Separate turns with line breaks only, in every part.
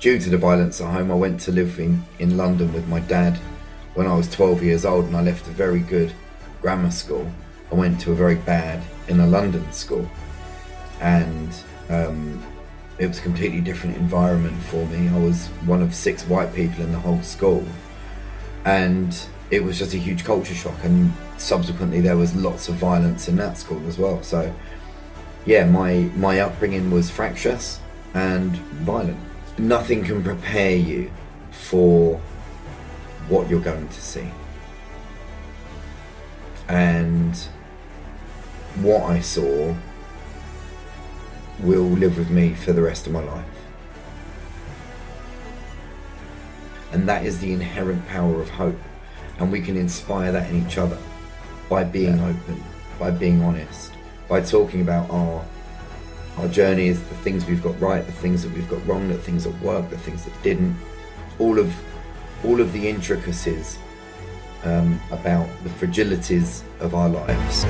due to the violence at home, I went to live in London with my dad when I was 12 years old, and I left a very good grammar school. I went to a very bad inner London school, and it was a completely different environment for me. I was one of 6 white people in the whole school, and it was just a huge culture shock, and subsequently there was lots of violence in that school as well. So yeah, my upbringing was fractious and violent. Nothing can prepare you for what you're going to see. And what I saw will live with me for the rest of my life. And that is the inherent power of hope. And we can inspire that in each other by being open, by being honest, by talking about our journeys, the things we've got right, the things that we've got wrong, the things that worked, the things that didn't, all of the intricacies about the fragilities of our lives.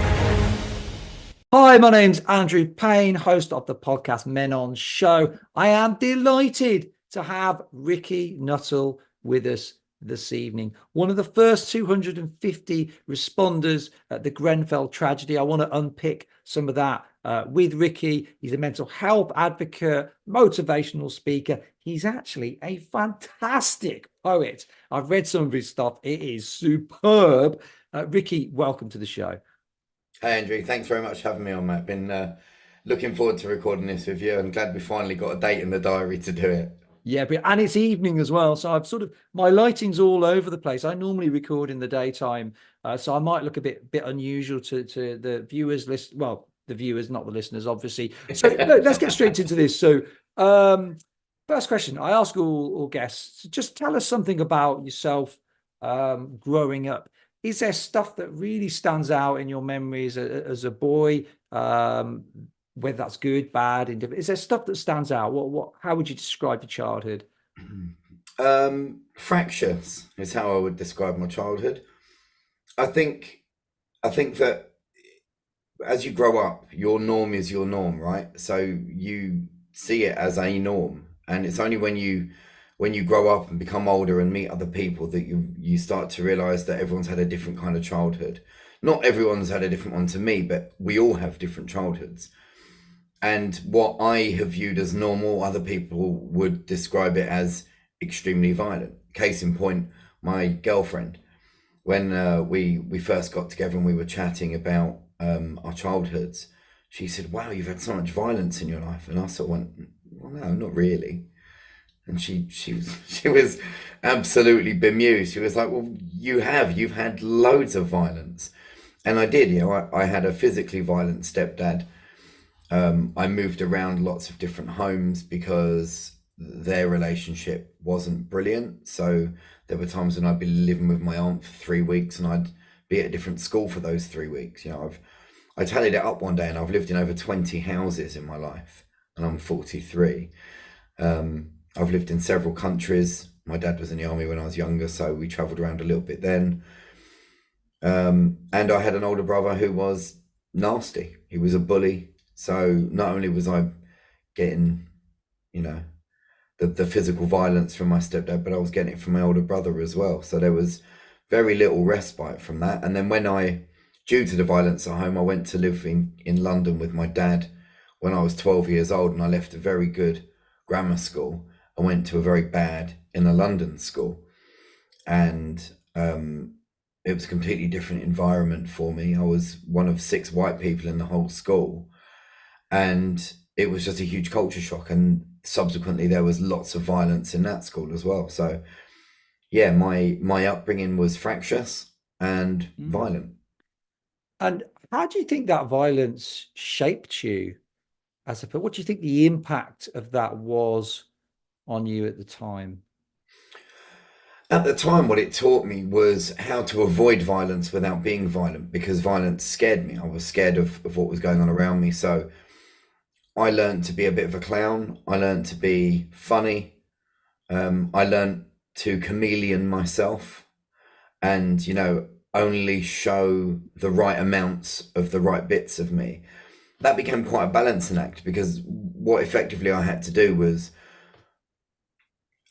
Hi, my name's Andrew Payne, host of the podcast Men On Show. I am delighted to have Ricky Nuttall with us this evening. One of the first 250 responders at the Grenfell tragedy. I want to unpick some of that with Ricky. He's a mental health advocate, motivational speaker. He's actually a fantastic poet. I've read some of his stuff. It is superb. Ricky, welcome to the show.
Hey Andrew, thanks very much for having me on, Matt. Been looking forward to recording this with you. I'm glad we finally got a date in the diary to do it.
Yeah, and it's evening as well. So I've my lighting's all over the place. I normally record in the daytime. So I might look a bit unusual to the viewers the viewers, not the listeners, obviously. So let's get straight into this. So first question, I ask all guests, just tell us something about yourself growing up. Is there stuff that really stands out in your memories as a boy? Whether that's good, bad, indifferent. Is there stuff that stands out? How would you describe your childhood?
Fractious is how I would describe my childhood. I think that as you grow up, your norm is your norm, right? So you see it as a norm, and it's only when you grow up and become older and meet other people that you start to realize that everyone's had a different kind of childhood. Not everyone's had a different one to me, but we all have different childhoods. And what I have viewed as normal, other people would describe it as extremely violent. Case in point, my girlfriend, when we first got together and we were chatting about our childhoods, she said, "Wow, you've had so much violence in your life." And I sort of went, "Well, no, not really." And she was absolutely bemused. She was like, "Well, you've had loads of violence." And I did, I had a physically violent stepdad. I moved around lots of different homes because their relationship wasn't brilliant. So there were times when I'd be living with my aunt for 3 weeks and I'd be at a different school for those 3 weeks. I tallied it up one day and I've lived in over 20 houses in my life, and I'm 43. I've lived in several countries. My dad was in the army when I was younger, so we traveled around a little bit then. And I had an older brother who was nasty. He was a bully. So not only was I getting, the physical violence from my stepdad, but I was getting it from my older brother as well. So there was very little respite from that. And then due to the violence at home, I went to live in London with my dad when I was 12 years old, and I left a very good grammar school. I went to a very bad inner London school, and it was a completely different environment for me. I was one of 6 white people in the whole school. And it was just a huge culture shock, and subsequently there was lots of violence in that school as well. So yeah, my upbringing was fractious and violent.
And how do you think that violence shaped you what do you think the impact of that was on you at the time?
At the time, what it taught me was how to avoid violence without being violent, because violence scared me. I was scared of what was going on around me. So I learned to be a bit of a clown. I learned to be funny. I learned to chameleon myself and, only show the right amounts of the right bits of me. That became quite a balancing act, because what effectively I had to do was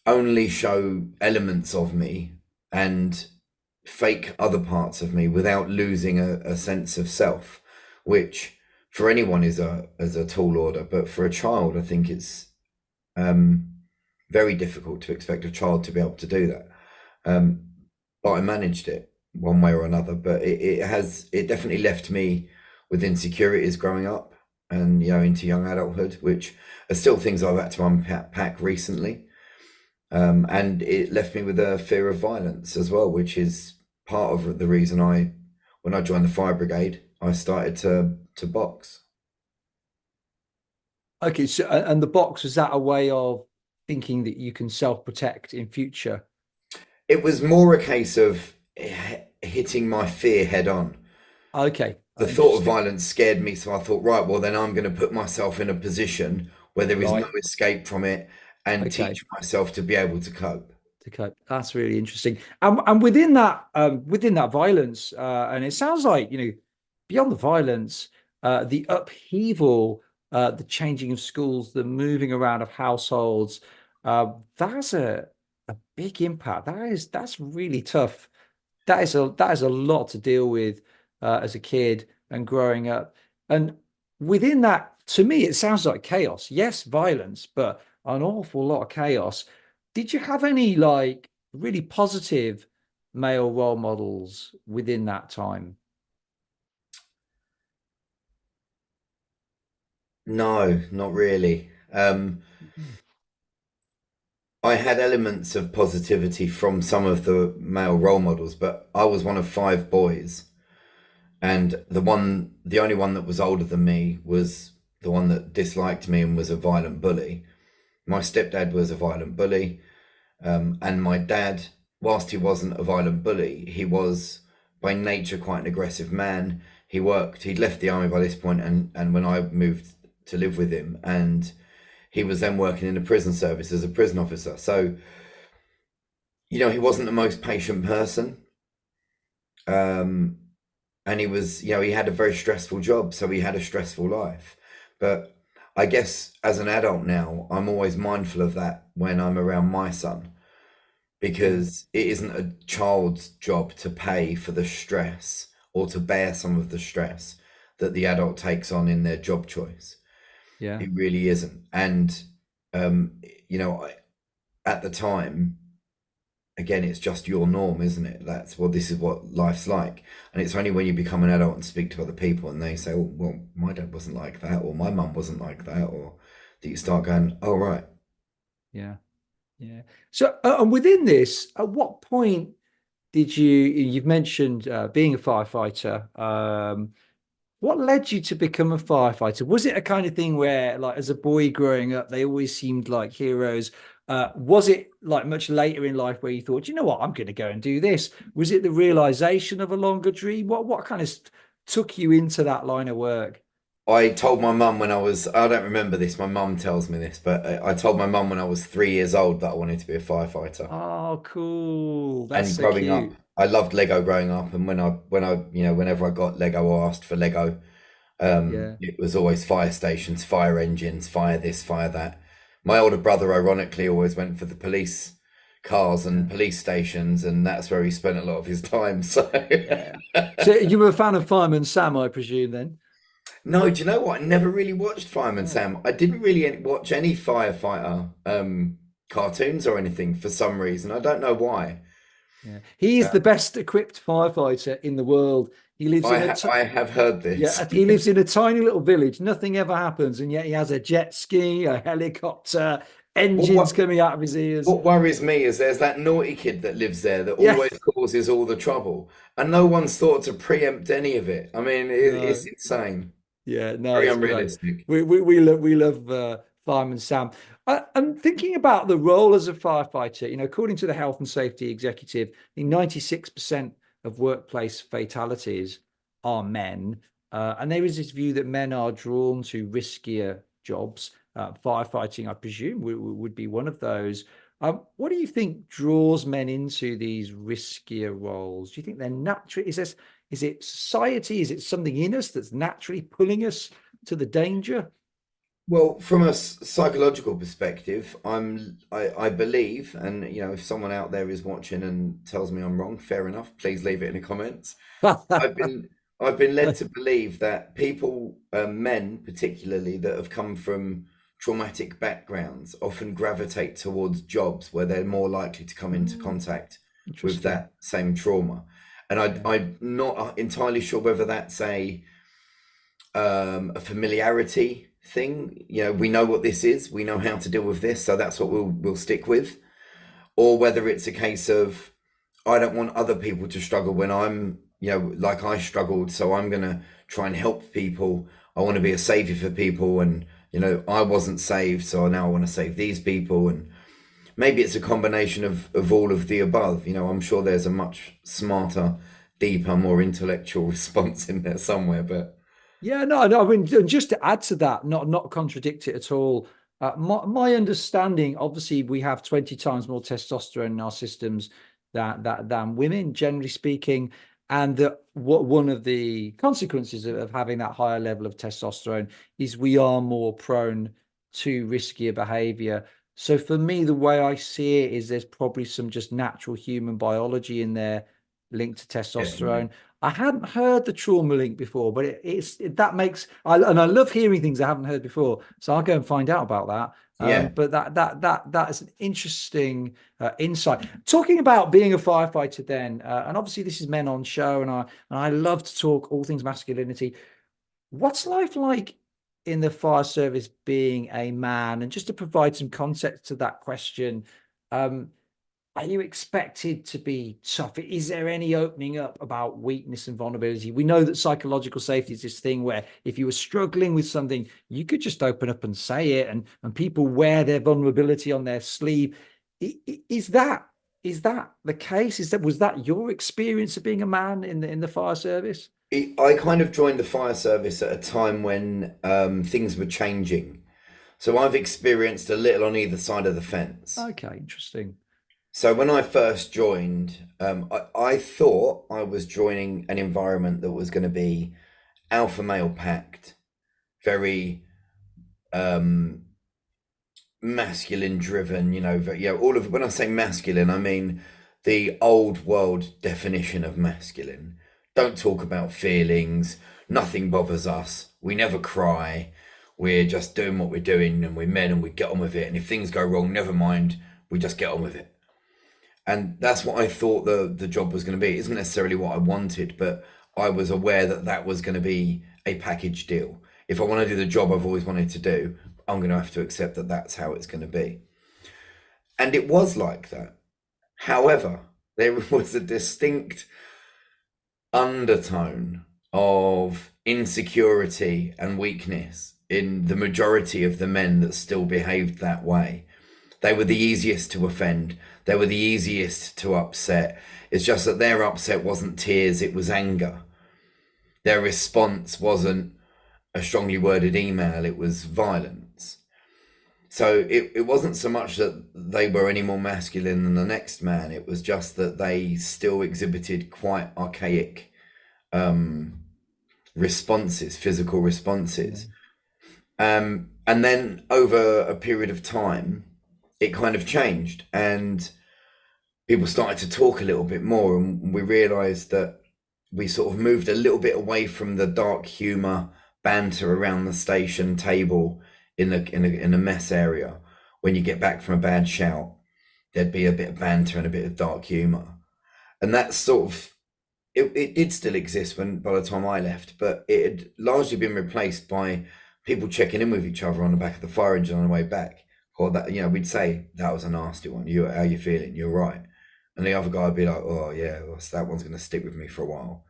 only show elements of me and fake other parts of me without losing a sense of self, which for anyone is a tall order, but for a child, I think it's um, very difficult to expect a child to be able to do that. Um, but I managed it one way or another. But it definitely left me with insecurities growing up and into young adulthood, which are still things I've had to unpack recently. And it left me with a fear of violence as well, which is part of the reason when I joined the fire brigade, I started to box.
Okay, so and the box, was that a way of thinking that you can self-protect in future?
It was more a case of hitting my fear head on.
Okay,
The thought of
interesting.
violence scared me, so I thought, right, well, then I'm going to put myself in a position where there is no
Right.
escape from it and
Okay.
teach myself to be able to cope.
To cope. That's really interesting. And within that violence, and it sounds like, beyond the violence, the upheaval, the changing of schools, the moving around of households, that's a big impact. That's really tough. That is a lot to deal with as a kid and growing up. And within that, to me, it sounds like chaos. Yes, violence, but an awful lot of chaos. Did you have any like really positive male role models within that time?
No, not really. I had elements of positivity from some of the male role models, but I was one of five boys, and the only one that was older than me was the one that disliked me and was a violent bully. My stepdad was a violent bully, and my dad, whilst he wasn't a violent bully, he was by nature quite an aggressive man. He'd left the army by this point, and when I moved to live with him, and he was then working in the prison service as a prison officer. So, he wasn't the most patient person. Um, and he had a very stressful job, so he had a stressful life. But I guess as an adult now, I'm always mindful of that when I'm around my son,
Yeah,
because it isn't a child's job to pay for the stress or to bear some of the stress that the adult takes on in their job choice.
yeah,
It really isn't. And, um, at the time, again, it's just your norm, isn't it? This is what life's like. And it's only when you become an adult and speak to other people and they say, oh, well, my dad wasn't like that, or my mum wasn't like that, or that you start going, oh, right.
yeah, yeah. So, and within this, at what point did you've mentioned being a firefighter? What led you to become a firefighter? Was it a kind of thing where, like, as a boy growing up, they always seemed like heroes? Was it like much later in life where you thought, you know what, I'm going to go and do this? Was it the realization of a longer dream? What kind of took you into that line of work?
I told my mum I don't remember this, my mum tells me this, but I told my mum when I was 3 years old that I wanted to be a firefighter.
Oh, cool. That's
And
so
growing up,
cute.
I loved Lego growing up. And whenever I got Lego or asked for Lego,
Yeah.
it was always fire stations, fire engines, fire this, fire that. My older brother, ironically, always went for the police cars and
Yeah.
police stations, and that's where he spent a lot of his time. So,
Yeah. So you were a fan of Fireman Sam, I presume, then?
no, do you know what? I never really watched Fireman
Oh,
Sam. I didn't really watch any firefighter cartoons or anything for some reason. I don't know why.
yeah. He is the best equipped firefighter in the world. He lives in a
I have heard this.
yeah, he lives in a tiny little village. Nothing ever happens, and yet he has a jet ski, a helicopter,
What,
engines
what
coming out of his ears.
What worries me is there's that naughty kid that lives there that
Yeah,
always causes all the trouble, and no one's thought to preempt any of it. I mean, it's
no,
insane,
yeah, no,
very
it's great.
unrealistic.
We love Fireman Sam. I'm thinking about the role as a firefighter. According to the Health and Safety Executive, 96% of workplace fatalities are men, and there is this view that men are drawn to riskier jobs. Firefighting, I presume, would be one of those. What do you think draws men into these riskier roles? Do you think they're natural? Is it society? Is it something in us that's naturally pulling us to the danger?
Well, from a psychological perspective, I believe, and if someone out there is watching and tells me I'm wrong, fair enough. Please leave it in the comments. I've been I've been led to believe that people, men particularly, that have come from traumatic backgrounds often gravitate towards jobs where they're more likely to come into
Mm,
contact with
interesting.
that same trauma. And
Yeah.
I'm not entirely sure whether that's a familiarity thing. We know what this is, we know how to deal with this, so that's what we'll stick with, or whether it's a case of I don't want other people to struggle when I'm, like I struggled, so I'm gonna try and help people. I want to be a savior for people, and I wasn't saved, so now I want to save these people, and maybe it's a combination of all of the above. I'm sure there's a much smarter, deeper, more intellectual response in there somewhere, but
Yeah, no, no. I mean, and just to add to that, not contradict it at all. My understanding, obviously, we have 20 times more testosterone in our systems than women, generally speaking, and that what one of the consequences of having that higher level of testosterone is we are more prone to riskier behavior. So for me, the way I see it is there's probably some just natural human biology in there linked to
definitely,
testosterone. I hadn't heard the trauma link before, but that makes and I love hearing things I haven't heard before, so I'll go and find out about that.
yeah.
But that is an interesting insight. Talking about being a firefighter, then, and obviously this is men on show, and I love to talk all things masculinity. What's life like in the fire service being a man? And just to provide some context to that question, um, are you expected to be tough? Is there any opening up about weakness and vulnerability? We know that psychological safety is this thing where if you were struggling with something, you could just open up and say it, and people wear their vulnerability on their sleeve. Is that the case? Was that your experience of being a man in the fire service?
I kind of joined the fire service at a time when things were changing. So I've experienced a little on either side of the fence.
Okay, interesting.
So when I first joined, I thought I was joining an environment that was going to be alpha male packed, very um, masculine driven, all of when I say masculine, I mean the old world definition of masculine. Don't talk about feelings, nothing bothers us, we never cry, we're just doing what we're doing and we're men and we get on with it. And if things go wrong, never mind, we just get on with it. And that's what I thought the job was going to be. It isn't necessarily what I wanted, but I was aware that that was going to be a package deal. If I want to do the job I've always wanted to do, I'm going to have to accept that that's how it's going to be. And it was like that. However, there was a distinct undertone of insecurity and weakness in the majority of the men that still behaved that way. They were the easiest to offend. They were the easiest to upset. It's just that their upset wasn't tears, it was anger. Their response wasn't a strongly worded email, it was violence. So it wasn't so much that they were any more masculine than the next man, it was just that they still exhibited quite archaic um, responses, physical
Yeah.
responses. And then over a period of time, it kind of changed, and people started to talk a little bit more, and we realized that we sort of moved a little bit away from the dark humor banter around the station table in a mess area. When you get back from a bad shout, there'd be a bit of banter and a bit of dark humor, and that's sort of it did still exist when by the time I left, but it had largely been replaced by people checking in with each other on the back of the fire engine on the way back. Or that, we'd say that was a nasty one. How you feeling? You're right. And the other guy would be like, oh yeah, well, that one's going to stick with me for a while.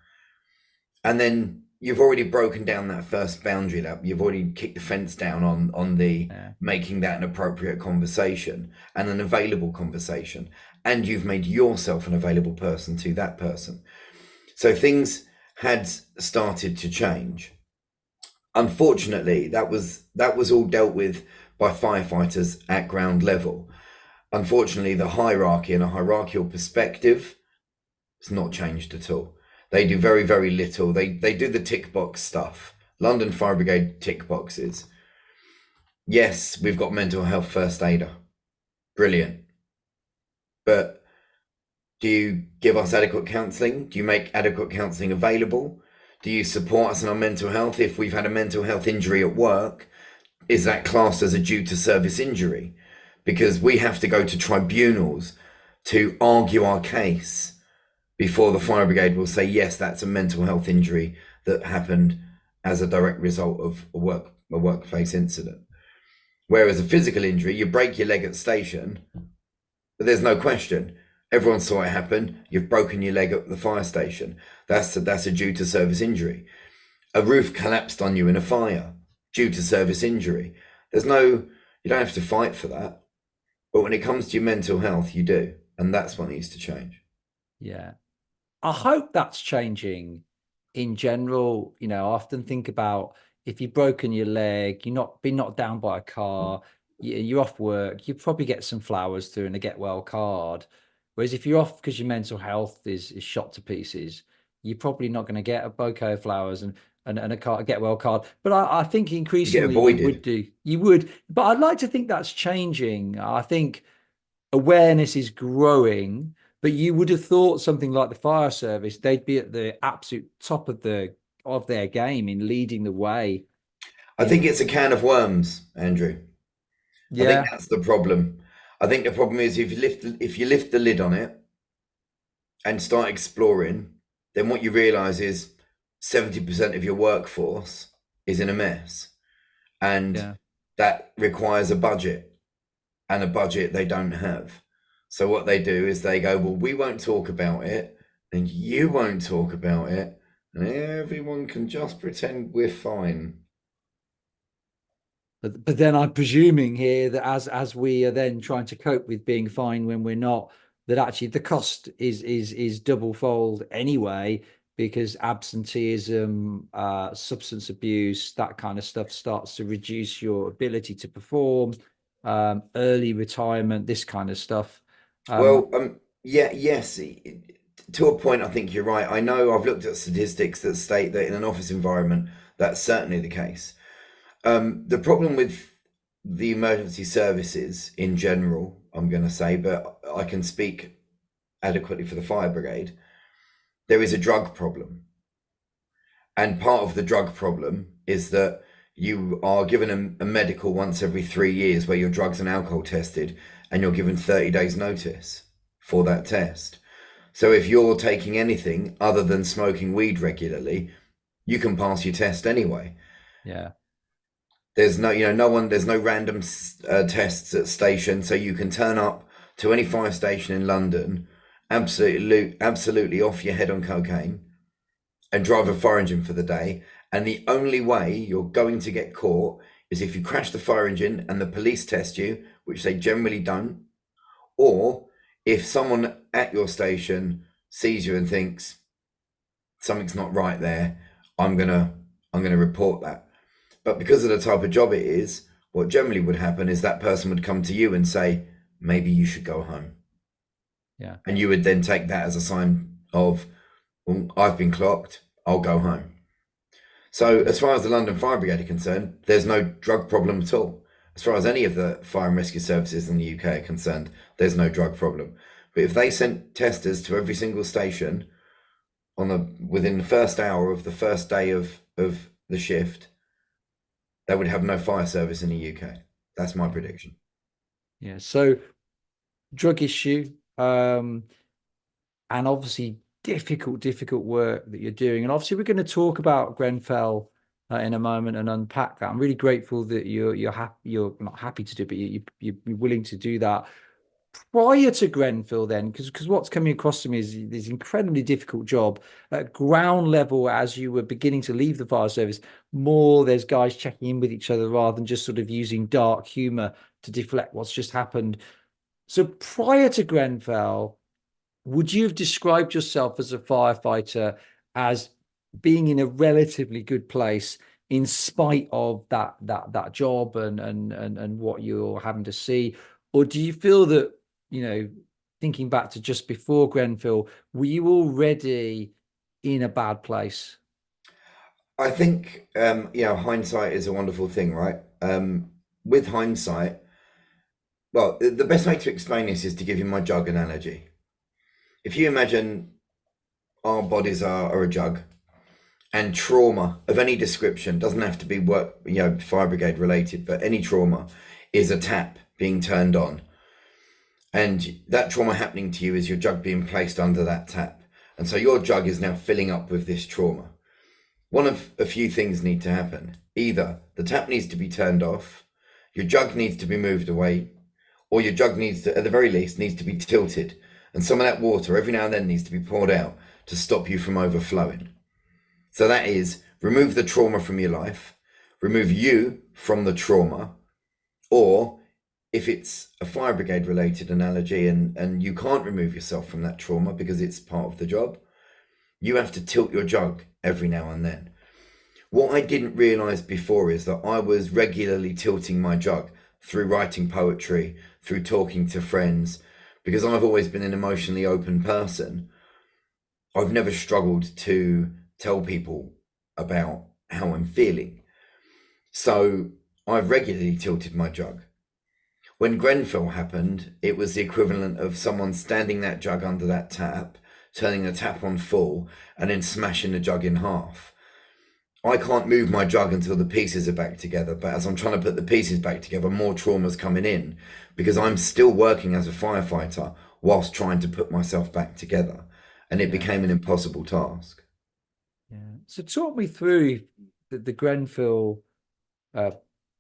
And then you've already broken down that first boundary. That you've already kicked the fence down on the
Yeah.
making that an appropriate conversation and an available conversation, and you've made yourself an available person to that person. So things had started to change. Unfortunately, that was all dealt with by firefighters at ground level. Unfortunately, the hierarchy and a hierarchical perspective has not changed at all. They do very, very little. They do the tick box stuff. London Fire Brigade tick boxes. Yes, we've got mental health first aider. Brilliant. But do you give us adequate counselling? Do you make adequate counselling available? Do you support us in our mental health? If we've had a mental health injury at work, is that classed as a due to service injury? Because we have to go to tribunals to argue our case before the fire brigade will say, yes, that's a mental health injury that happened as a direct result of a workplace incident. Whereas a physical injury, you break your leg at station, but there's no question. Everyone saw it happen. You've broken your leg at the fire station. That's a due to service injury. A roof collapsed on you in a fire, due to service injury. You don't have to fight for that. But when it comes to your mental health, you do. And that's what needs to change.
Yeah. I hope that's changing in general. I often think about if you've broken your leg, you're not been knocked down by a car, you're off work, you probably get some flowers through and a get well card. Whereas if you're off because your mental health is shot to pieces, you're probably not going to get a bouquet of flowers and a get well card. But I think
You get
increasingly
avoided.
you would. But I'd like to think that's changing. I think awareness is growing, but you would have thought something like the fire service, they'd be at the absolute top of their game in leading the way
I think
in.
it's a can of worms, Andrew. I think
Yeah,
that's the problem. I think the problem is if you lift the lid on it and start exploring, then what you realize is 70% of your workforce is in a mess. And
yeah.
that requires a budget, and a budget they don't have. So what they do is they go, well, we won't talk about it, and you won't talk about it, and everyone can just pretend we're fine.
But then I'm presuming here that as we are then trying to cope with being fine when we're not, that actually the cost is double fold anyway, because absenteeism, substance abuse, that kind of stuff starts to reduce your ability to perform, early retirement, this kind of stuff. Um,
Well, yeah, yes, to a point, I think you're right. I know I've looked at statistics that state that in an office environment, that's certainly the case. The problem with the emergency services in general, I'm going to say, but I can speak adequately for the fire brigade, there is a drug problem. And part of the drug problem is that you are given a medical once every 3 years where your drugs and alcohol tested, and you're given 30 days notice for that test. So if you're taking anything other than smoking weed regularly, you can pass your test anyway.
yeah,
There's there's no random tests at station, so you can turn up to any fire station in London, absolutely off your head on cocaine, and drive a fire engine for the day. And the only way you're going to get caught is if you crash the fire engine and the police test you, which they generally don't, or if someone at your station sees you and thinks something's not right there, I'm gonna I'm gonna report that. But because of the type of job it is, what generally would happen is that person would come to you and say, maybe you should go home.
yeah,
And you would then take that as a sign of, well, I've been clocked, I'll go home. So,
yeah,
as far as the London Fire Brigade are concerned, there's no drug problem at all. As far as any of the fire and rescue services in the UK are concerned, there's no drug problem. But if they sent testers to every single station within the first hour of the first day of the shift, they would have no fire service in the UK. That's my prediction.
yeah. So drug issue, and obviously difficult work that you're doing. And obviously we're going to talk about Grenfell in a moment and unpack that. I'm really grateful that you're happy, you're not happy to do, but you're willing to do that. Prior to Grenfell, then, because what's coming across to me is this incredibly difficult job at ground level as you were beginning to leave the fire service. More there's guys checking in with each other rather than just sort of using dark humor to deflect what's just happened. So prior to Grenfell, would you have described yourself as a firefighter as being in a relatively good place in spite of that job and what you're having to see? Or do you feel that, thinking back to just before Grenfell, were you already in a bad place?
I think hindsight is a wonderful thing, right? with hindsight, well, the best way to explain this is to give you my jug analogy. If you imagine our bodies are a jug, and trauma of any description, doesn't have to be work, fire brigade related, but any trauma is a tap being turned on. And that trauma happening to you is your jug being placed under that tap. And so your jug is now filling up with this trauma. One of a few things need to happen. Either the tap needs to be turned off, your jug needs to be moved away, or your jug needs to, at the very least, needs to be tilted. And some of that water every now and then needs to be poured out to stop you from overflowing. So that is, remove the trauma from your life, remove you from the trauma, or if it's a fire brigade related analogy and you can't remove yourself from that trauma because it's part of the job, you have to tilt your jug every now and then. What I didn't realize before is that I was regularly tilting my jug through writing poetry, through talking to friends, because I've always been an emotionally open person. I've never struggled to tell people about how I'm feeling. So I've regularly tilted my jug. When Grenfell happened, it was the equivalent of someone standing that jug under that tap, turning the tap on full, and then smashing the jug in half. I can't move my jug until the pieces are back together, but as I'm trying to put the pieces back together, more trauma's coming in because I'm still working as a firefighter whilst trying to put myself back together. And it became an impossible task.
Yeah. So talk me through the Grenfell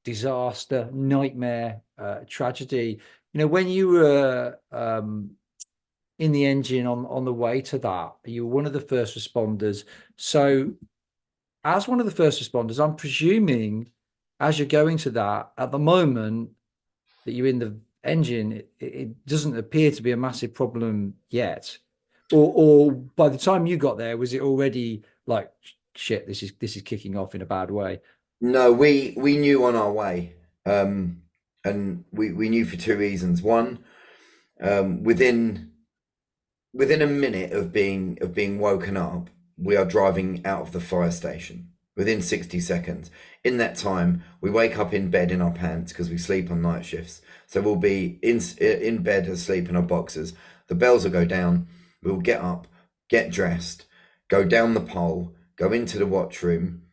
disaster, nightmare, tragedy. When you were in the engine on the way to that, you were one of the first responders. So as one of the first responders, I'm presuming as you're going to that, at the moment that you're in the engine, it doesn't appear to be a massive problem yet. Or by the time you got there, was it already like, shit, this is kicking off in a bad way?
No, we knew on our way, and we knew for two reasons. One, within a minute of being woken up, we are driving out of the fire station. Within 60 seconds. In that time, we wake up in bed in our pants because we sleep on night shifts. So we'll be in bed asleep in our boxers. The bells will go down. We'll get up, get dressed, go down the pole, go into the watch room,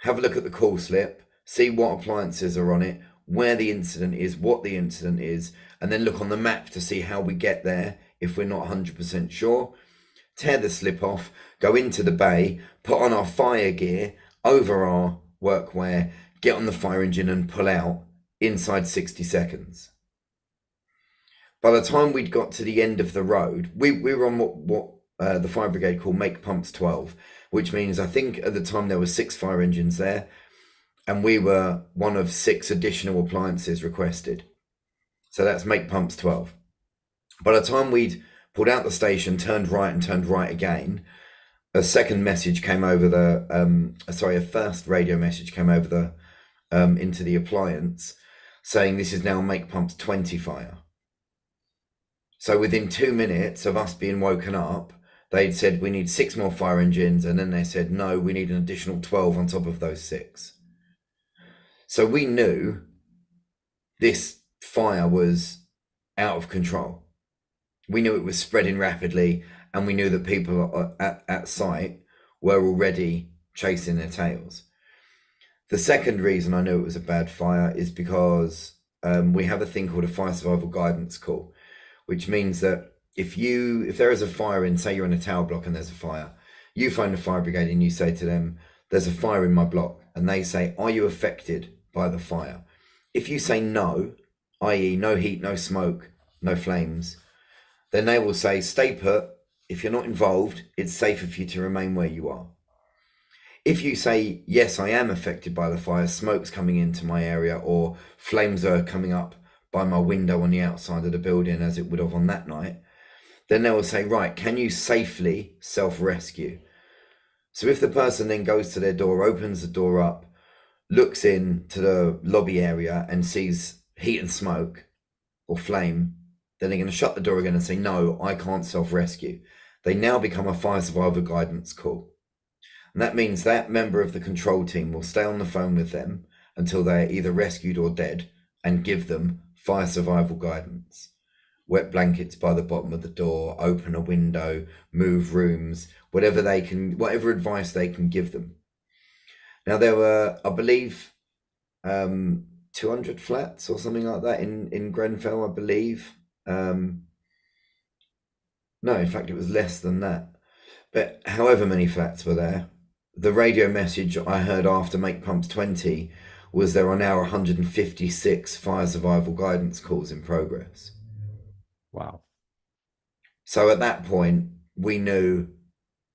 have a look at the call slip, see what appliances are on it, where the incident is, what the incident is, and then look on the map to see how we get there if we're not 100% sure. Tear the slip off, go into the bay, put on our fire gear over our workwear, get on the fire engine and pull out inside 60 seconds. By the time we'd got to the end of the road, we were on what the fire brigade call make pumps 12, which means I think at the time there were 6 fire engines there, and we were one of 6 additional appliances requested. So that's make pumps 12. By the time we'd pulled out the station, turned right and turned right again, a second message came over a first radio message came over into the appliance saying this is now make pumps 20 fire. So within 2 minutes of us being woken up, they'd said we need 6 more fire engines, and then they said no, we need an additional 12 on top of those 6. So we knew this fire was out of control. We knew it was spreading rapidly, and we knew that people at site were already chasing their tails. The second reason I knew it was a bad fire is because we have a thing called a fire survival guidance call, which means that if there is a fire in, say you're in a tower block and there's a fire, you phone the fire brigade and you say to them, there's a fire in my block, and they say, are you affected by the fire? If you say no, i.e. no heat, no smoke, no flames, then they will say, stay put. If you're not involved, it's safer for you to remain where you are. If you say, yes, I am affected by the fire, smoke's coming into my area, or flames are coming up by my window on the outside of the building as it would have on that night, then they will say, right, can you safely self-rescue? So if the person then goes to their door, opens the door up, looks into the lobby area and sees heat and smoke or flame, then they're going to shut the door again and say, no, I can't self-rescue. They now become a fire survival guidance call. And that means that member of the control team will stay on the phone with them until they're either rescued or dead, and give them fire survival guidance. Wet blankets by the bottom of the door, open a window, move rooms, whatever advice they can give them. Now there were, I believe, 200 flats or something like that in Grenfell, I believe. No, in fact, it was less than that. But however many flats were there, the radio message I heard after Make Pumps 20 was there are now 156 fire survival guidance calls in progress.
Wow.
So at that point, we knew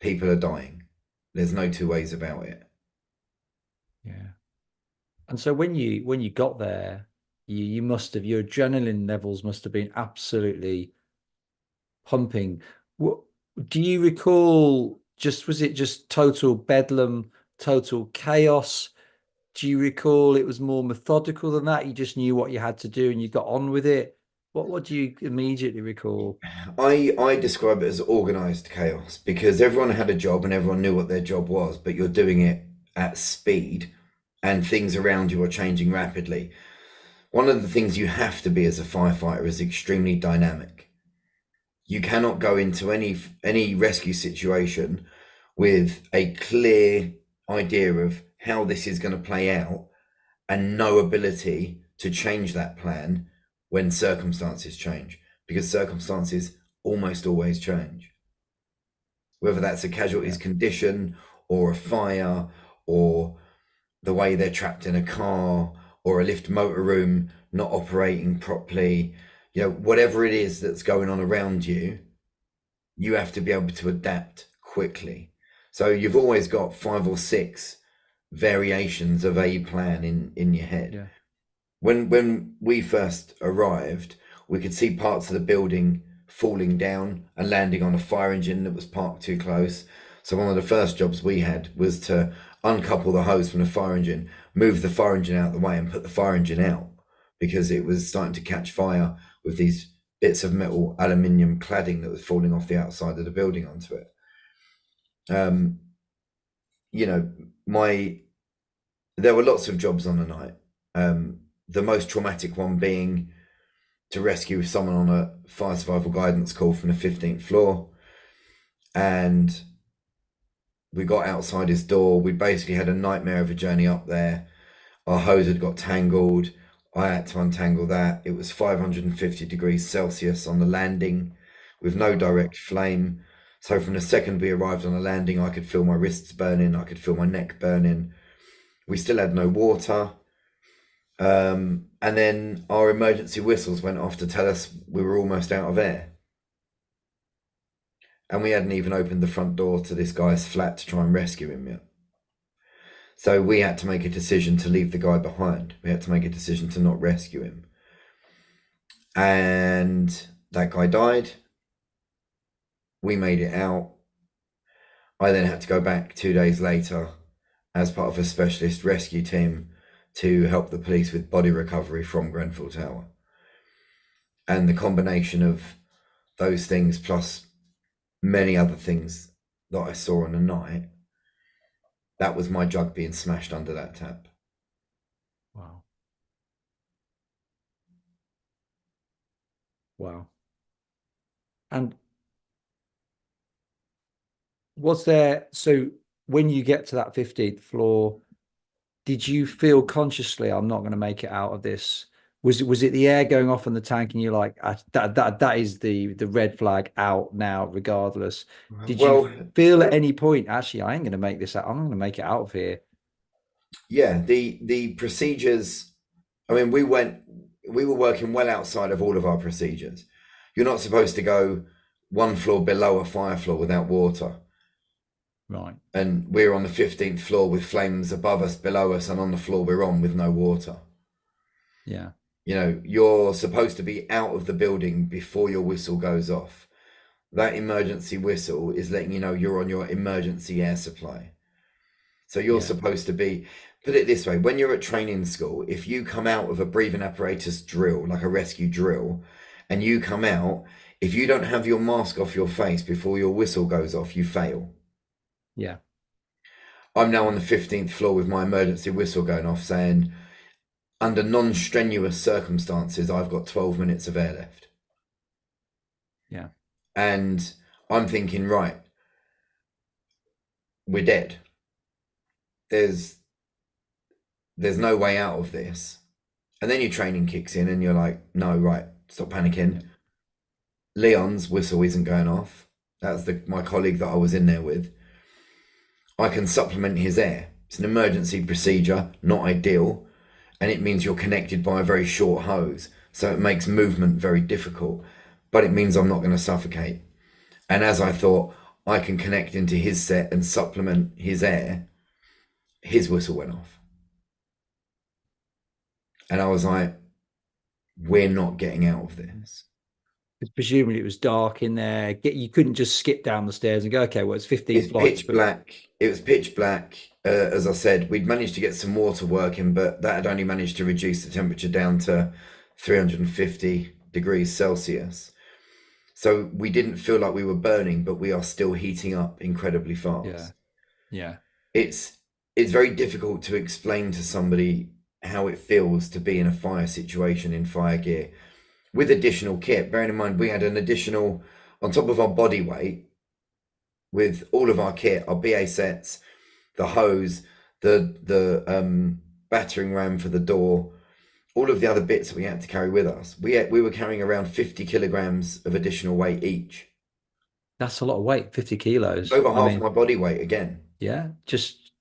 people are dying. There's no two ways about it.
Yeah. And so when you got there, you must have, your adrenaline levels must have been absolutely pumping. What do you recall? Was it just total bedlam, total chaos? Do you recall it was more methodical than that? You just knew what you had to do and you got on with it. What do you immediately recall?
I describe it as organized chaos because everyone had a job and everyone knew what their job was, but you're doing it at speed and things around you are changing rapidly. One of the things you have to be as a firefighter is extremely dynamic. You cannot go into any rescue situation with a clear idea of how this is going to play out and no ability to change that plan when circumstances change, because circumstances almost always change. Whether that's a casualties condition or a fire or the way they're trapped in a car or a lift motor room not operating properly, whatever it is that's going on around you, you have to be able to adapt quickly. So you've always got 5 or 6 variations of a plan in your head.
Yeah.
When we first arrived, we could see parts of the building falling down and landing on a fire engine that was parked too close. So one of the first jobs we had was to uncouple the hose from the fire engine, move the fire engine out of the way and put the fire engine out because it was starting to catch fire with these bits of metal aluminium cladding that was falling off the outside of the building onto it. There were lots of jobs on the night. The most traumatic one being to rescue someone on a fire survival guidance call from the 15th floor. And we got outside his door. We basically had a nightmare of a journey up there. Our hose had got tangled. I had to untangle that. It was 550 degrees Celsius on the landing with no direct flame. So from the second we arrived on the landing, I could feel my wrists burning. I could feel my neck burning. We still had no water. And then our emergency whistles went off to tell us we were almost out of air. And we hadn't even opened the front door to this guy's flat to try and rescue him yet. So we had to make a decision to leave the guy behind. We had to make a decision to not rescue him. And that guy died. We made it out. I then had to go back 2 days later as part of a specialist rescue team to help the police with body recovery from Grenfell Tower. And the combination of those things plus many other things that I saw on the night, that was my jug being smashed under that tap.
Wow. Wow. And was there, so when you get to that 15th floor, did you feel consciously, I'm not going to make it out of this? Was it the air going off in the tank and you're like, that is the red flag out now, regardless? Did you feel at any point, actually, I ain't going to make this out. I'm going to make it out of here?
Yeah, the procedures, I mean, we were working well outside of all of our procedures. You're not supposed to go 1 floor below a fire floor without water.
Right.
And we're on the 15th floor with flames above us, below us, and on the floor we're on with no water.
Yeah.
You're supposed to be out of the building before your whistle goes off. That emergency whistle is letting you know you're on your emergency air supply. So you're supposed to be, put it this way, when you're at training school, if you come out of a breathing apparatus drill, like a rescue drill, and you come out, if you don't have your mask off your face before your whistle goes off, you fail.
Yeah.
I'm now on the 15th floor with my emergency whistle going off saying, under non-strenuous circumstances, I've got 12 minutes of air left.
Yeah.
And I'm thinking, right, we're dead. There's no way out of this. And then your training kicks in and you're like, no, right, stop panicking. Leon's whistle isn't going off. That's my colleague that I was in there with. I can supplement his air. It's an emergency procedure, not ideal. And it means you're connected by a very short hose. So it makes movement very difficult, but it means I'm not going to suffocate. And as I thought, I can connect into his set and supplement his air, his whistle went off. And I was like, we're not getting out of this.
Presumably it was dark in there. You couldn't just skip down the stairs and go, okay, well, it's 15
It's
flights.
pitch black. It was pitch black. As I said, we'd managed to get some water working, but that had only managed to reduce the temperature down to 350 degrees Celsius. So we didn't feel like we were burning, but we are still heating up incredibly fast.
Yeah. Yeah.
It's very difficult to explain to somebody how it feels to be in a fire situation in fire gear with additional kit. Bearing in mind, we had an additional, on top of our body weight, with all of our kit, our BA sets, the hose, the battering ram for the door, all of the other bits that we had to carry with us. We were carrying around 50 kilograms of additional weight each.
That's a lot of weight, 50 kilos.
Over half my body weight again.
Yeah,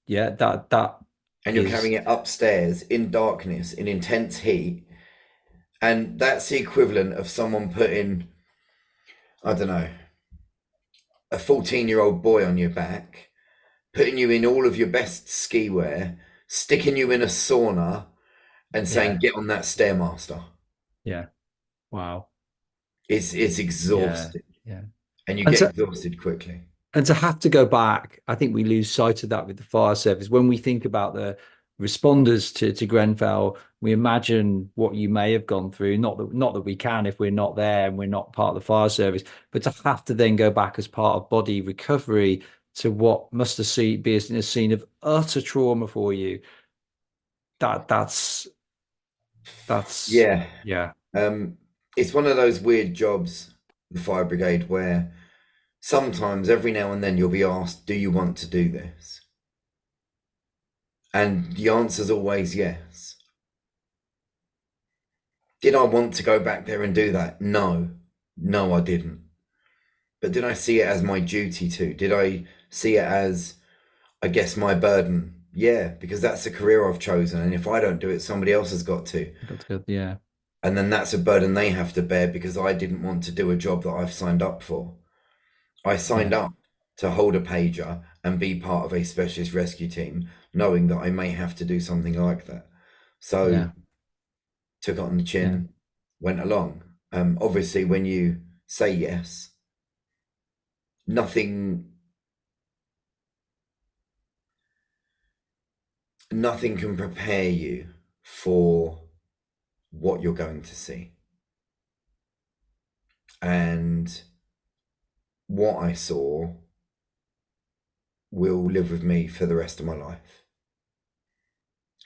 that.
And you're carrying it upstairs in darkness, in intense heat. And that's the equivalent of someone putting, I don't know, a 14-year-old boy on your back, putting you in all of your best ski wear, sticking you in a sauna and saying, get on that Stairmaster.
Yeah. Wow.
It's exhausting.
Yeah.
And you get exhausted quickly.
And to have to go back, I think we lose sight of that with the fire service. When we think about the responders to Grenfell, we imagine what you may have gone through. Not that we can if we're not there and we're not part of the fire service, but to have to then go back as part of body recovery to what must have been a scene of utter trauma for you. That's
yeah.
Yeah.
It's one of those weird jobs, the fire brigade, where sometimes every now and then you'll be asked, do you want to do this? And the answer's always yes. Did I want to go back there and do that? No, I didn't. But did I see it as my duty to? Did I see it as, I guess, my burden? Yeah, because that's a career I've chosen. And if I don't do it, somebody else has got to.
That's good. Yeah.
And then that's a burden they have to bear because I didn't want to do a job that I've signed up for. I signed up to hold a pager and be part of a specialist rescue team, knowing that I may have to do something like that. So took it on the chin, went along. Obviously, when you say yes, nothing can prepare you for what you're going to see. And what I saw will live with me for the rest of my life.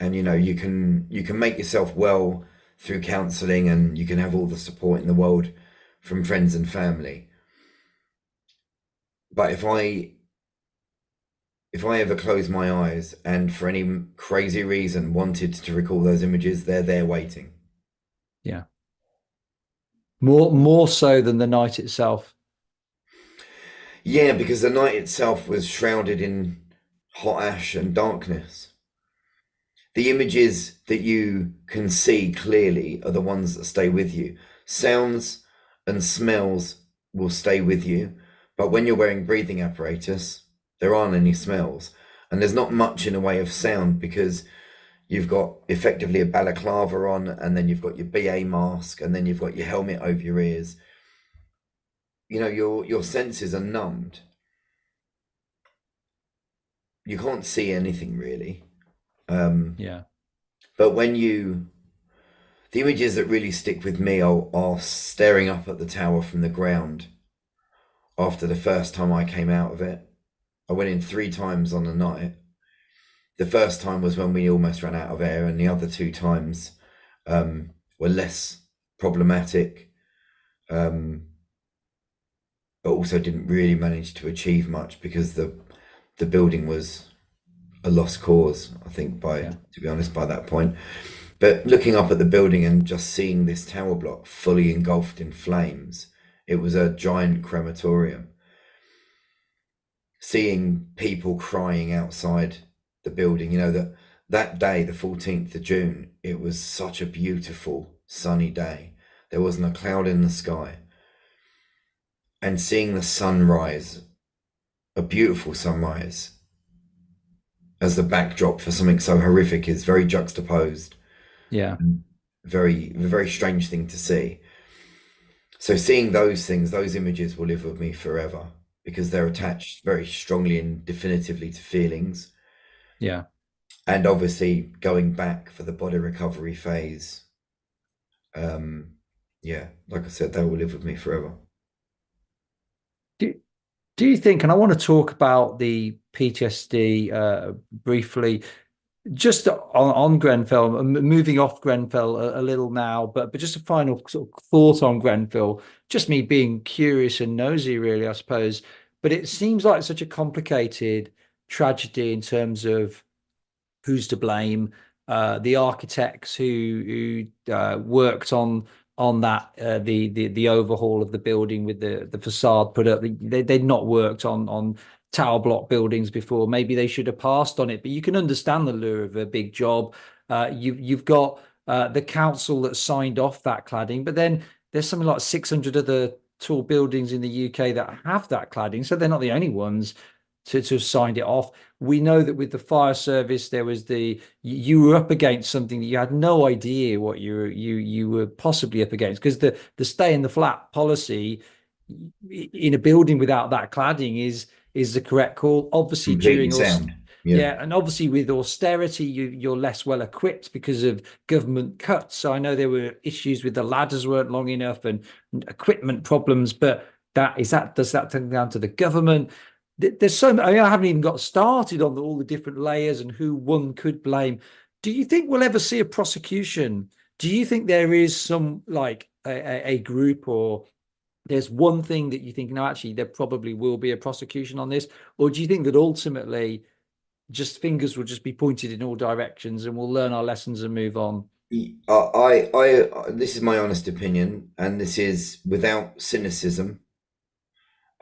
And you know, you can make yourself well through counseling and you can have all the support in the world from friends and family. But if I ever close my eyes and for any crazy reason wanted to recall those images, they're there waiting.
Yeah. More so than the night itself.
Yeah, because the night itself was shrouded in hot ash and darkness. The images that you can see clearly are the ones that stay with you. Sounds and smells will stay with you, but when you're wearing breathing apparatus, there aren't any smells. And there's not much in the way of sound because you've got effectively a balaclava on, and then you've got your BA mask, and then you've got your helmet over your ears. You know, your senses are numbed. You can't see anything really. But when the images that really stick with me are staring up at the tower from the ground after the first time I came out of it. I went in 3 times on the night. The first time was when we almost ran out of air, and the other 2 times were less problematic, um, but also didn't really manage to achieve much because the building was a lost cause, I think, by
Yeah.
to be honest, by that point. But looking up at the building and just seeing this tower block fully engulfed in flames, it was a giant crematorium. Seeing people crying outside the building, that day, the 14th of June, it was such a beautiful sunny day. There wasn't a cloud in the sky. And seeing the sunrise, a beautiful sunrise, as the backdrop for something so horrific is very juxtaposed.
Yeah.
Very strange thing to see. So seeing those things, those images will live with me forever because they're attached very strongly and definitively to feelings.
Yeah.
And obviously going back for the body recovery phase, um, yeah, like I said, they will live with me forever.
Do, do you think, and I want to talk about the PTSD briefly, just on Grenfell, moving off Grenfell a little now, but just a final sort of thought on Grenfell, just me being curious and nosy, really, I suppose. But it seems like such a complicated tragedy in terms of who's to blame. The architects who worked on that the overhaul of the building with the facade put up, they'd not worked on tower block buildings before. Maybe they should have passed on it, but you can understand the lure of a big job. You've got the council that signed off that cladding, but then there's something like 600 other tall buildings in the UK that have that cladding, so they're not the only ones to have signed it off. We know that with the fire service, there was you were up against something that you had no idea what you were possibly up against, because the stay in the flat policy in a building without that cladding is the correct call. Obviously,
Completely sound. Yeah.
yeah, and obviously with austerity, you're less well equipped because of government cuts. So I know there were issues with the ladders weren't long enough and equipment problems, but does that turn down to the government? There's so many. I mean, I haven't even got started on all the different layers and who one could blame. Do you think we'll ever see a prosecution? Do you think there is some like a group, or there's one thing that you think, no, actually, there probably will be a prosecution on this? Or do you think that ultimately just fingers will just be pointed in all directions and we'll learn our lessons and move on?
This is my honest opinion, and this is without cynicism.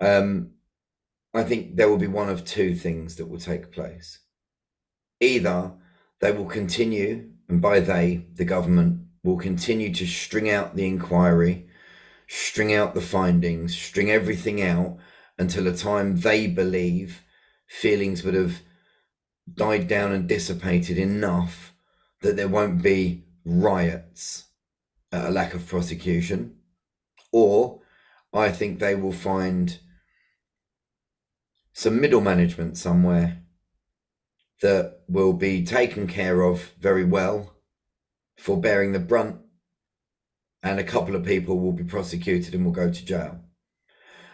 Um, I think there will be one of two things that will take place. Either they will continue, and by they, the government, will continue to string out the inquiry, string out the findings, string everything out until a time they believe feelings would have died down and dissipated enough that there won't be riots at a lack of prosecution. Or I think they will find some middle management somewhere that will be taken care of very well for bearing the brunt, and a couple of people will be prosecuted and will go to jail.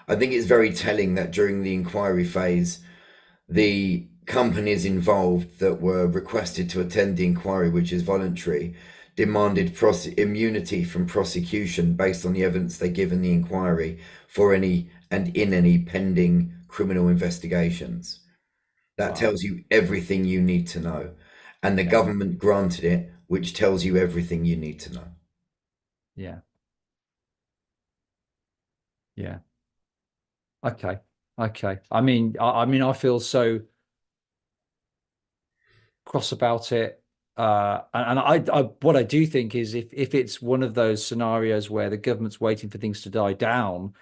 I think it's very telling that during the inquiry phase, the companies involved that were requested to attend the inquiry, which is voluntary, demanded immunity from prosecution based on the evidence they give in the inquiry for any and in any pending criminal investigations. That
Wow.
tells you everything you need to know. And the
Yeah.
government granted it, which tells you everything you need to know.
Yeah. Yeah. Okay. Okay. I mean, I feel so cross about it. And what I do think is if it's one of those scenarios where the government's waiting for things to die down,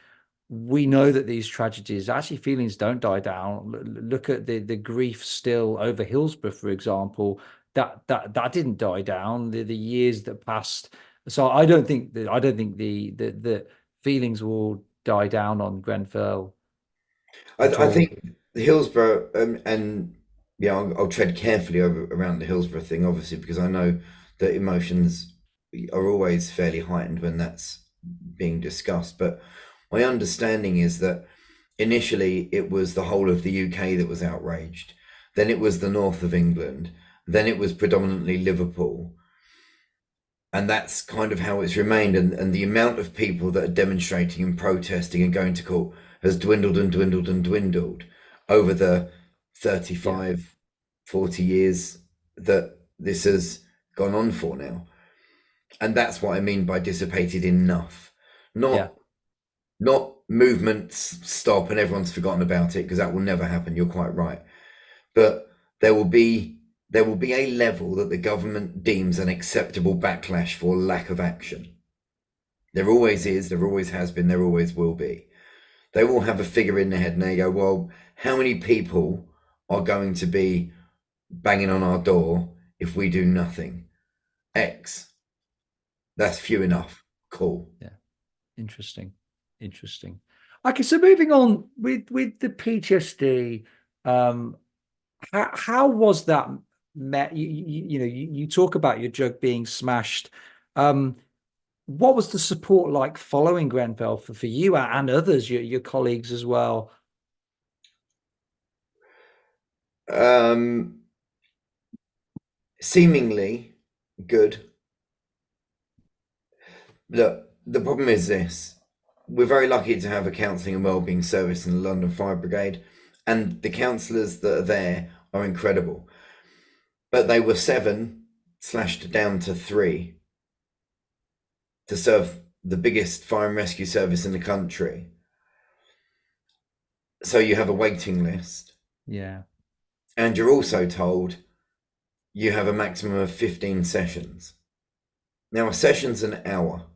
we know that these tragedies, actually feelings don't die down. Look at the grief still over Hillsborough, for example. That didn't die down. The years that passed. So I don't think the feelings will die down on Grenfell at
I
all.
think the Hillsborough, and yeah, I'll tread carefully around the Hillsborough thing, obviously, because I know that emotions are always fairly heightened when that's being discussed. But my understanding is that initially it was the whole of the UK that was outraged, then it was the north of England, then it was predominantly Liverpool. And that's kind of how it's remained. And the amount of people that are demonstrating and protesting and going to court has dwindled and dwindled and dwindled over the
Yeah.
35, 40 years that this has gone on for now. And that's what I mean by dissipated enough.
Yeah.
Not movements stop and everyone's forgotten about it, because that will never happen. You're quite right. But there will be a level that the government deems an acceptable backlash for lack of action. There always is, there always has been, there always will be. They will have a figure in their head and they go, well, how many people are going to be banging on our door if we do nothing? X. That's few enough. Cool.
Yeah. Interesting. Interesting. Okay, so moving on with the PTSD, how was that met? You talk about your jug being smashed. What was the support like following Grenfell for you and others, your colleagues as well?
Um, Seemingly good. Look, the problem is this. We're very lucky to have a counselling and wellbeing service in the London Fire Brigade, and the counsellors that are there are incredible. But they were 7 slashed down to 3 to serve the biggest fire and rescue service in the country. So you have a waiting list,
Yeah.
and you're also told you have a maximum of 15 sessions. Now, a session's an hour.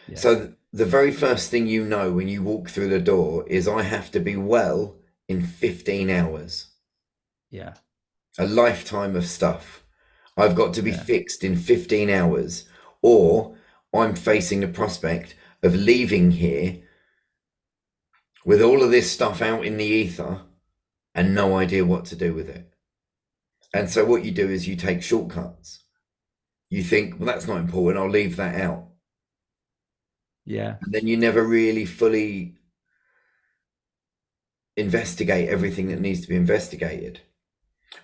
Yeah.
So the very first thing you know when you walk through the door is I have to be well in 15 hours.
Yeah.
A lifetime of stuff. I've got to be
Yeah.
fixed in 15 hours, or I'm facing the prospect of leaving here with all of this stuff out in the ether and no idea what to do with it. And so what you do is you take shortcuts. You think, well, that's not important, I'll leave that out.
Yeah.
And then you never really fully investigate everything that needs to be investigated.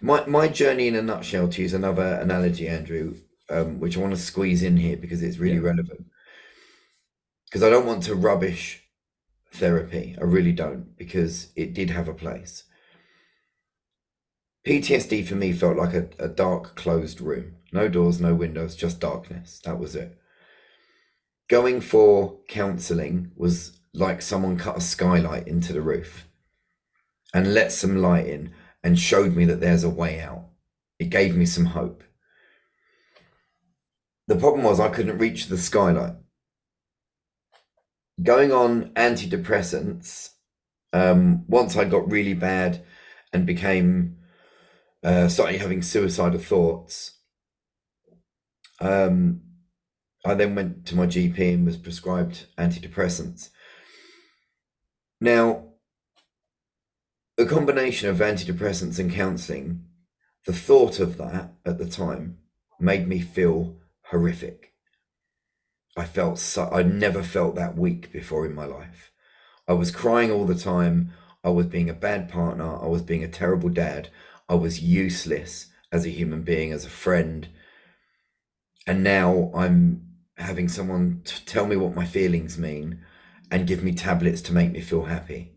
My journey in a nutshell, to use another analogy, Andrew, which I want to squeeze in here because it's really
Yeah.
relevant. Because I don't want to rubbish therapy. I really don't, because it did have a place. PTSD for me felt like a dark, closed room. No doors, no windows, just darkness. That was it. Going for counselling was like someone cut a skylight into the roof and let some light in and showed me that there's a way out. It gave me some hope. The problem was I couldn't reach the skylight. Going on antidepressants, once I got really bad and became started having suicidal thoughts, I then went to my GP and was prescribed antidepressants. Now, a combination of antidepressants and counselling, the thought of that at the time made me feel horrific. I'd never felt that weak before in my life. I was crying all the time. I was being a bad partner. I was being a terrible dad. I was useless as a human being, as a friend. And now I'm having someone tell me what my feelings mean and give me tablets to make me feel happy.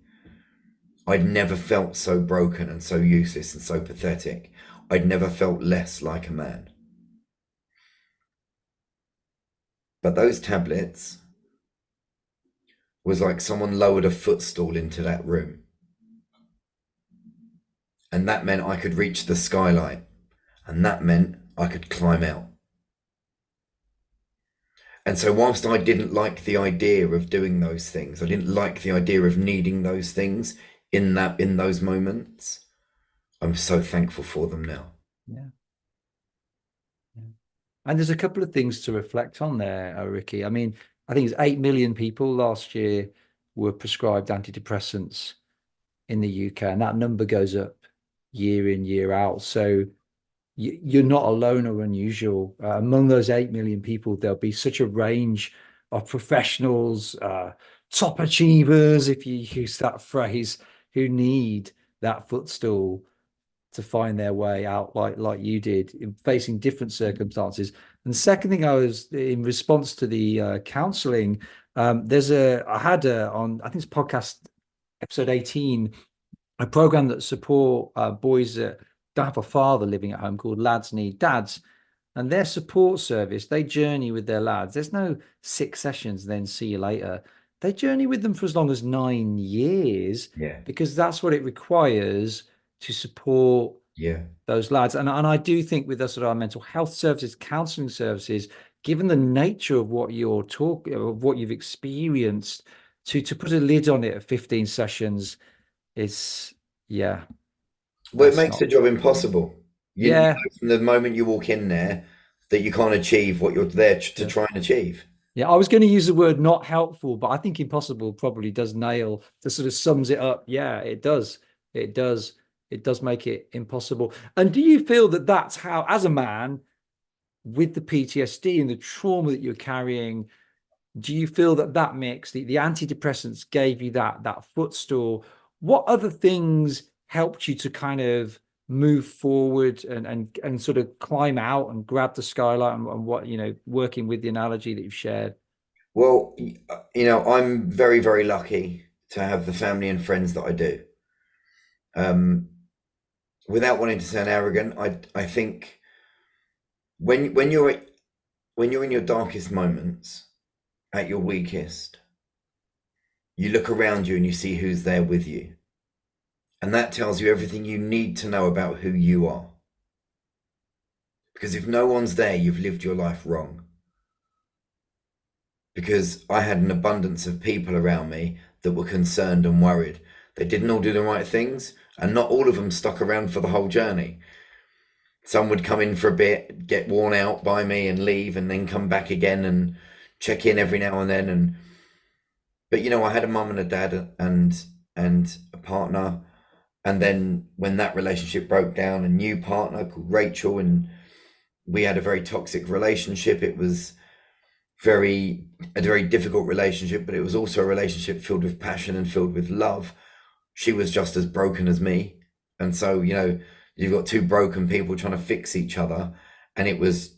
I'd never felt so broken and so useless and so pathetic. I'd never felt less like a man. But those tablets was like someone lowered a footstool into that room. And that meant I could reach the skylight. And that meant I could climb out. And so whilst I didn't like the idea of doing those things, I didn't like the idea of needing those things in those moments, I'm so thankful for them now.
Yeah. And there's a couple of things to reflect on there, Ricky. I mean, I think it's 8 million people last year were prescribed antidepressants in the UK, and that number goes up year in, year out. So you're not alone or unusual. Among those 8 million people, there'll be such a range of professionals, top achievers, if you use that phrase, who need that footstool to find their way out, like you did, in facing different circumstances. And the second thing, I was in response to the counselling. I had on, I think it's podcast episode 18, a program that support boys that don't have a father living at home, called Lads Need Dads. And their support service, they journey with their lads. There's no 6 sessions, then see you later. They journey with them for as long as 9 years,
Yeah.
because that's what it requires to support
Yeah.
those lads. And I do think with us at our mental health services, counseling services, given the nature of what of what you've experienced, to put a lid on it at 15 sessions is, yeah,
Well, it
that's
makes
not,
the job impossible. You
yeah.
know from the moment you walk in there that you can't achieve what you're there to
Yeah.
try and achieve.
Yeah, I was going to use the word not helpful, but I think impossible probably does nail, to sort of sums it up. Yeah, it does. It does. It does make it impossible. And do you feel that that's how, as a man with the PTSD and the trauma that you're carrying, do you feel that that mix, the antidepressants gave you that footstool? What other things helped you to kind of move forward and sort of climb out and grab the skylight, and what, working with the analogy that you've shared?
Well, I'm very, very lucky to have the family and friends that I do. Um, Without wanting to sound arrogant, I think when you're in your darkest moments, at your weakest, you look around you and you see who's there with you. And that tells you everything you need to know about who you are. Because if no one's there, you've lived your life wrong. Because I had an abundance of people around me that were concerned and worried. They didn't all do the right things, and not all of them stuck around for the whole journey. Some would come in for a bit, get worn out by me and leave, and then come back again and check in every now and then. But I had a mum and a dad and a partner. And then when that relationship broke down, a new partner called Rachel, and we had a very toxic relationship. It was a very difficult relationship, but it was also a relationship filled with passion and filled with love. She was just as broken as me. And so, you've got two broken people trying to fix each other. And it was,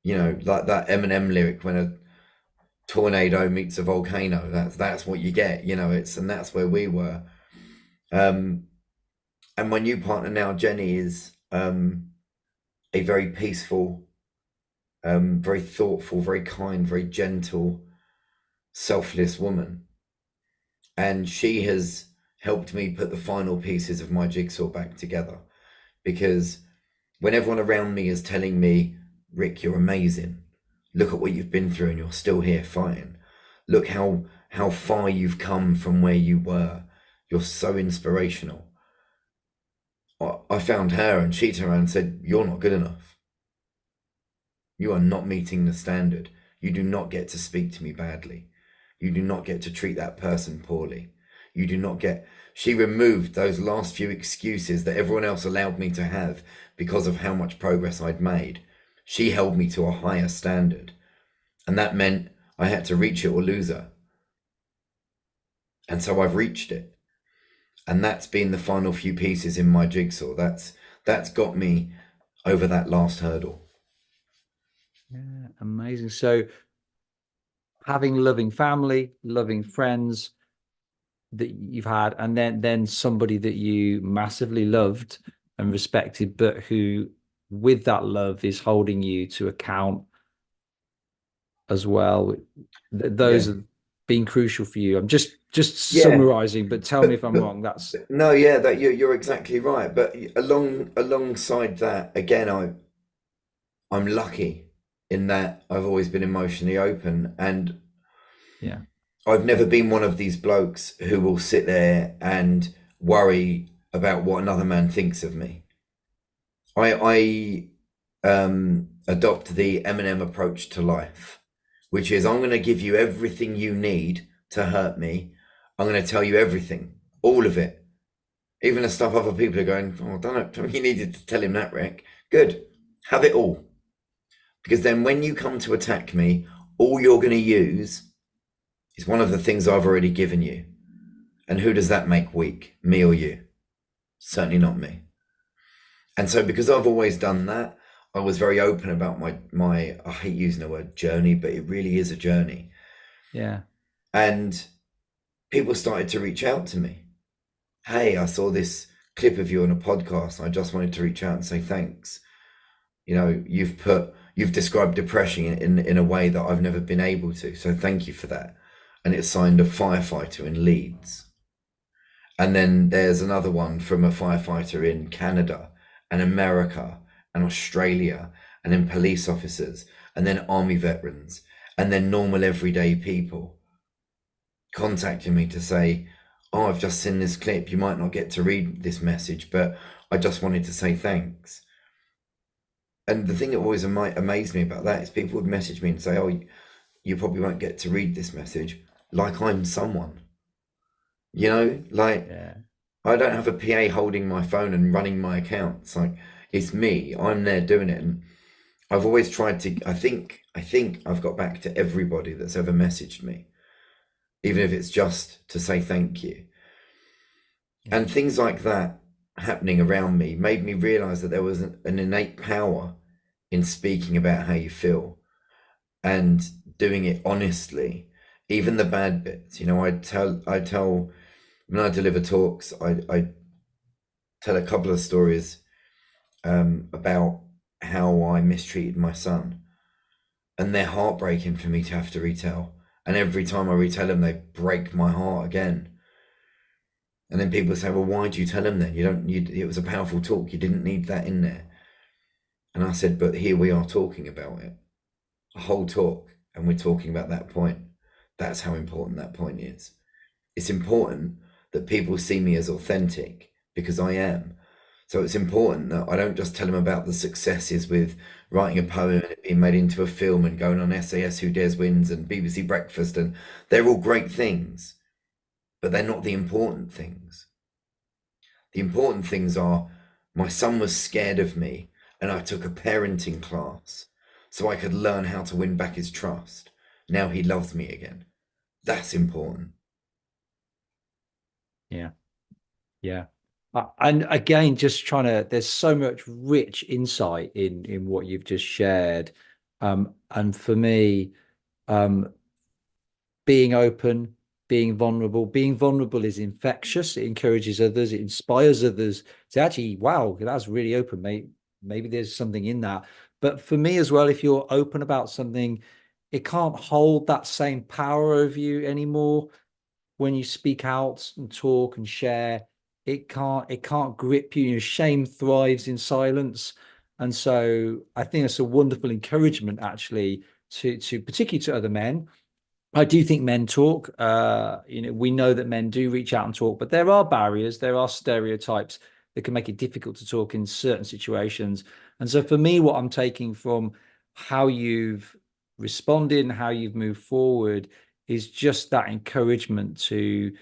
like that Eminem lyric, when a tornado meets a volcano, that's what you get, and that's where we were. And my new partner now, Jenny, is a very peaceful, very thoughtful, very kind, very gentle, selfless woman. And she has helped me put the final pieces of my jigsaw back together. Because when everyone around me is telling me, Rick, you're amazing. Look at what you've been through and you're still here fighting. Look how far you've come from where you were. You're so inspirational. I found her, and she turned around and said, you're not good enough. You are not meeting the standard. You do not get to speak to me badly. You do not get to treat that person poorly. You do not get... She removed those last few excuses that everyone else allowed me to have because of how much progress I'd made. She held me to a higher standard. And that meant I had to reach it or lose her. And so I've reached it. And that's been the final few pieces in my jigsaw. That's got me over that last hurdle.
Yeah, amazing. So having loving family, loving friends that you've had, and then somebody that you massively loved and respected, but who with that love is holding you to account as well.
Yeah.
Those have been crucial for you. I'm just
Yeah.
summarizing, but tell me if I'm
But
wrong. That's
no, yeah, that you're exactly right. But alongside that, again, I'm lucky in that I've always been emotionally open, and
yeah.
I've never been one of these blokes who will sit there and worry about what another man thinks of me. I adopt the Eminem approach to life, which is, I'm going to give you everything you need to hurt me. I'm going to tell you everything, all of it, even the stuff other people are going, oh, I don't know, you needed to tell him that, Rick. Good, have it all, because then when you come to attack me, all you're going to use is one of the things I've already given you. And who does that make weak, me or you? Certainly not me. And so because I've always done that, I was very open about my I hate using the word journey, but it really is a journey.
Yeah.
And people started to reach out to me. Hey, I saw this clip of you on a podcast. I just wanted to reach out and say thanks. You know, you've described depression in a way that I've never been able to. So thank you for that. And it's signed a firefighter in Leeds. And then there's another one from a firefighter in Canada and America and Australia, and then police officers, and then army veterans, and then normal everyday people contacting me to say, oh, I've just seen this clip. You might not get to read this message, but I just wanted to say thanks. And the thing that always amazed me about that is people would message me and say, oh, you probably won't get to read this message, like I'm someone, like
Yeah.
I don't have a PA holding my phone and running my account. It's like, it's me, I'm there doing it. And I've always tried to, I think I've got back to everybody that's ever messaged me, even if it's just to say thank you.
Yeah.
And things like that happening around me made me realize that there was an innate power in speaking about how you feel and doing it honestly, even the bad bits. I tell when I deliver talks, I tell a couple of stories about how I mistreated my son, and they're heartbreaking for me to have to retell. And every time I retell them, they break my heart again. And then people say, "Well, why do you tell them then? You don't. It was a powerful talk. You didn't need that in there." And I said, "But here we are talking about it, a whole talk, and we're talking about that point. That's how important that point is. It's important that people see me as authentic because I am. So it's important that I don't just tell them about the successes with writing a poem and it being made into a film and going on SAS Who Dares Wins and BBC Breakfast, and they're all great things, but they're not the important things. The important things are my son was scared of me and I took a parenting class so I could learn how to win back his trust. Now he loves me again. That's important."
Yeah. Yeah. And again, just trying to, there's so much rich insight in what you've just shared. And for me, um, being open, being vulnerable is infectious. It encourages others, it inspires others to actually, wow, that's really open, mate. Maybe there's something in that. But for me as well, if you're open about something, it can't hold that same power over you anymore. When you speak out and talk and share, it can't grip you. Shame thrives in silence. And so I think it's a wonderful encouragement actually to particularly to other men. I do think men talk. We know that men do reach out and talk, but there are barriers, there are stereotypes that can make it difficult to talk in certain situations. And so for me, what I'm taking from how you've responded and how you've moved forward is just that encouragement to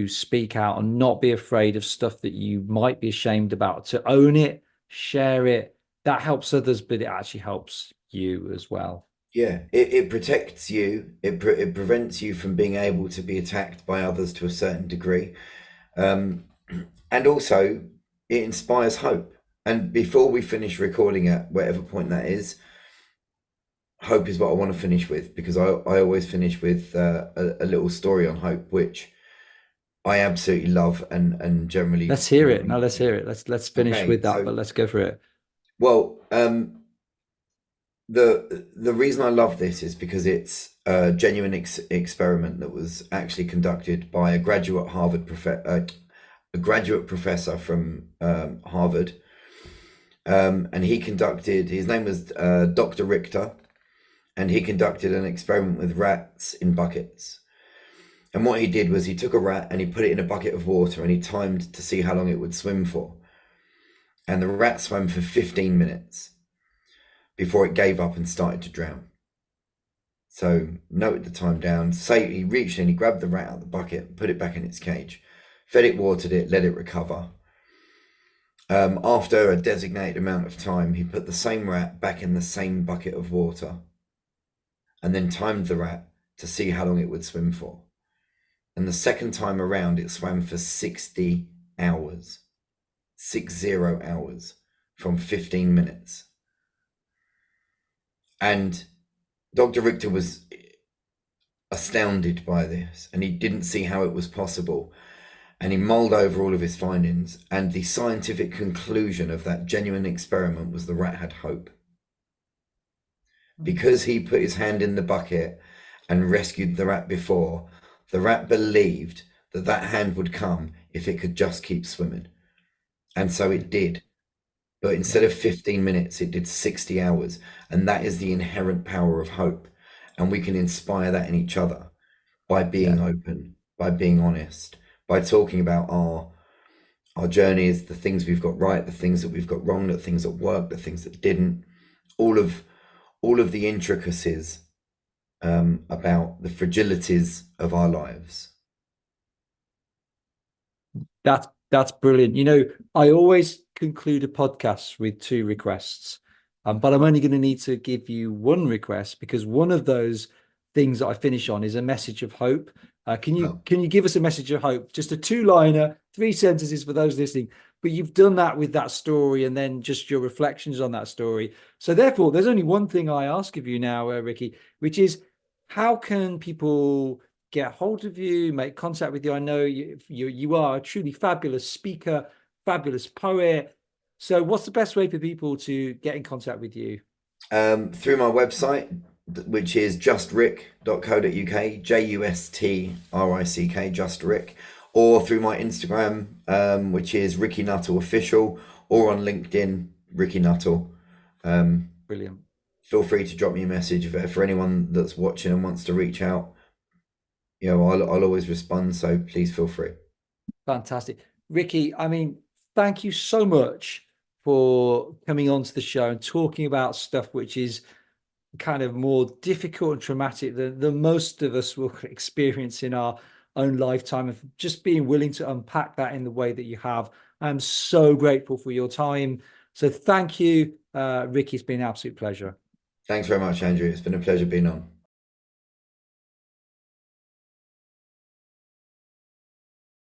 speak out and not be afraid of stuff that you might be ashamed about, to own it, share it. That helps others, but it actually helps you as well.
Yeah, it protects you. It prevents you from being able to be attacked by others to a certain degree, um, and also it inspires hope. And before we finish recording at whatever point that is, hope is what I want to finish with, because I always finish with a little story on hope, which I absolutely love and generally
Let's hear it. Now
believe
let's
in.
hear it. Let's finish
Okay,
with that, but let's go for it.
well, the reason I love this is because it's a genuine experiment that was actually conducted by a graduate professor from Harvard, and he conducted. His name was Dr. Richter, and he conducted an experiment with rats in buckets. And what he did was he took a rat and he put it in a bucket of water and he timed to see how long it would swim for. And the rat swam for 15 minutes before it gave up and started to drown. So noted the time down. Say he reached in, he grabbed the rat out of the bucket, put it back in its cage, fed it, watered it, let it recover. After a designated amount of time, he put the same rat back in the same bucket of water and then timed the rat to see how long it would swim for. And the second time around, it swam for 60 hours. 60 hours. from 15 minutes. And Dr. Richter was astounded by this, and he didn't see how it was possible. And he mulled over all of his findings, and the scientific conclusion of that genuine experiment was the rat had hope. Because he put his hand in the bucket and rescued the rat before, the rat believed that that hand would come if it could just keep swimming. And so it did. But instead of 15 minutes, it did 60 hours. And that is the inherent power of hope. And we can inspire that in each other by being open, by being honest, by talking about our journeys, the things we've got right, the things that we've got wrong, the things that worked, the things that didn't, all of the intricacies about the fragilities of our lives.
That's brilliant. You know, I always conclude a podcast with 2 requests, but I'm only going to need to give you 1 request, because one of those things that I finish on is a message of hope. Can you give us a message of hope? Just a 2-liner, 3 sentences for those listening. But you've done that with that story, and then just your reflections on that story. So therefore, there's only one thing I ask of you now, Ricky, which is, how can people get hold of you, make contact with you? I know you are a truly fabulous speaker, fabulous poet. So what's the best way for people to get in contact with you?
Through my website, which is justrick.co.uk, JUSTRICK, justrick, or through my Instagram, which is Ricky Nuttall Official, or on LinkedIn, Ricky Nuttall.
Brilliant.
Feel free to drop me a message for anyone that's watching and wants to reach out. You know, I'll always respond, so please feel free.
Fantastic. Ricky, I mean, thank you so much for coming onto the show and talking about stuff which is kind of more difficult and traumatic than most of us will experience in our own lifetime, of just being willing to unpack that in the way that you have. I'm so grateful for your time. So thank you, Ricky. It's been an absolute pleasure.
Thanks very much, Andrew. It's been a pleasure being on.